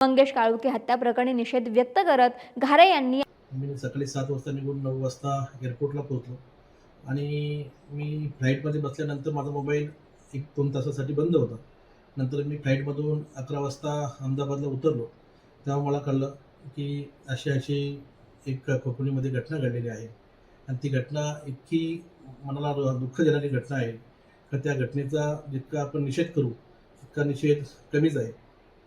मंगेश काळुके हत्या प्रकरणी निषेध व्यक्त करत घारे यांनी मी सकाळी 7 वाजता निघून 9 वाजता एअरपोर्टला पोहोचलो आणि मी फ्लाईटमध्ये बसल्यानंतर माझा मोबाईल 1-2 तासासाठी बंद होता. नंतर मी फ्लाईटमधून 11 वाजता अहमदाबादला उतरलो. तेव्हा मला कळलं की अशी एक कोकणीमध्ये घटना घडलेली आहे आणि ती घटना इतकी मनाला दुःख देणारी घटना आहे तर त्या घटनेचा जितका आपण निषेध करू तितका निषेध कमीच आहे.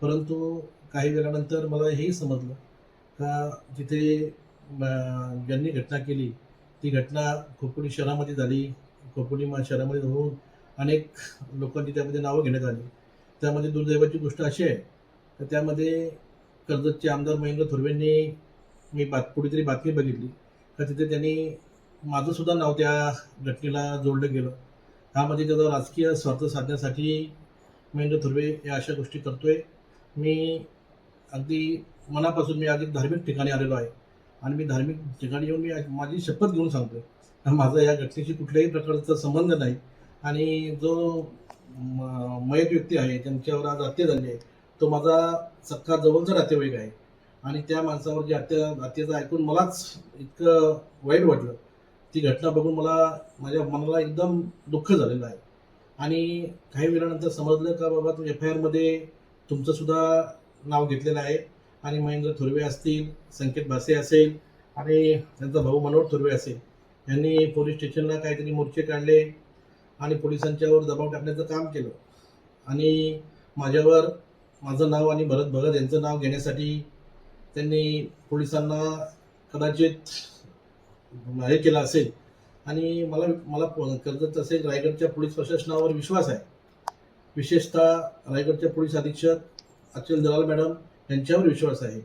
परंतु काही वेळानंतर मला हेही समजलं का जिथे ज्यांनी घटना केली ती घटना खोपोली शहरामध्ये झाली. खोपोली शहरामध्ये होऊन अनेक लोकांची त्यामध्ये नावं घेण्यात आली. त्यामध्ये दुर्दैवाची गोष्ट अशी आहे तर त्यामध्ये कर्जतचे आमदार महेंद्र थोरवेंनी मी कुठेतरी बातमी बघितली तर तिथे त्यांनी माझंसुद्धा नाव त्या घटनेला जोडलं गेलं. ह्यामध्ये त्याचा राजकीय स्वार्थ साधण्यासाठी महेंद्र थोरवे या अशा गोष्टी करतोय. मी अगदी मनापासून मी अगदी धार्मिक ठिकाणी आलेलो आहे आणि मी धार्मिक ठिकाणी येऊन मी माझी शपथ घेऊन सांगतो माझा या घटनेशी कुठल्याही प्रकारचा संबंध नाही आणि जो मयत व्यक्ती आहे त्यांच्यावर आज हत्या झाली आहे तो माझा सख्खा जवळचा नातेवाईक आहे आणि त्या माणसावर जी हत्येचं ऐकून मलाच इतकं वाईट वाटलं. ती घटना बघून माझ्या मनाला एकदम दुःख झालेलं आहे आणि काही वेळानंतर समजलं का बाबा तो FIRमध्ये तुमचंसुद्धा नाव घेतलेलं आहे आणि महेंद्र थोरवे असतील, संकेत भासे असेल आणि त्यांचा भाऊ मनोहर थोरवे असेल यांनी पोलीस स्टेशनला काहीतरी मोर्चे काढले आणि पोलिसांच्यावर दबाव टाकण्याचं काम केलं आणि माझ्यावर माझं नाव आणि भरत भगत यांचं नाव घेण्यासाठी त्यांनी पोलिसांना कदाचित हे केलं असेल आणि मला कर्जत असेल रायगडच्या पोलीस प्रशासनावर विश्वास आहे. विशेषतः रायगडच्या पोलीस अधीक्षक अचल दलाल मॅडम यांच्यावर विश्वास आहे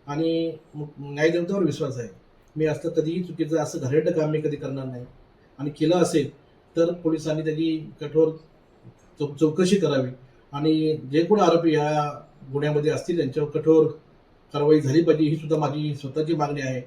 आणि न्यायदेवतावर विश्वास आहे. मी असं कधीही चुकीचं असं घाणेरडं काम मी कधी करणार नाही आणि केलं असेल तर पोलिसांनी त्याची कठोर चौकशी करावी आणि जे कोणी आरोपी या गुन्ह्यामध्ये असतील त्यांच्यावर कठोर कारवाई झाली पाहिजे ही सुद्धा माझी स्वतःची मागणी आहे.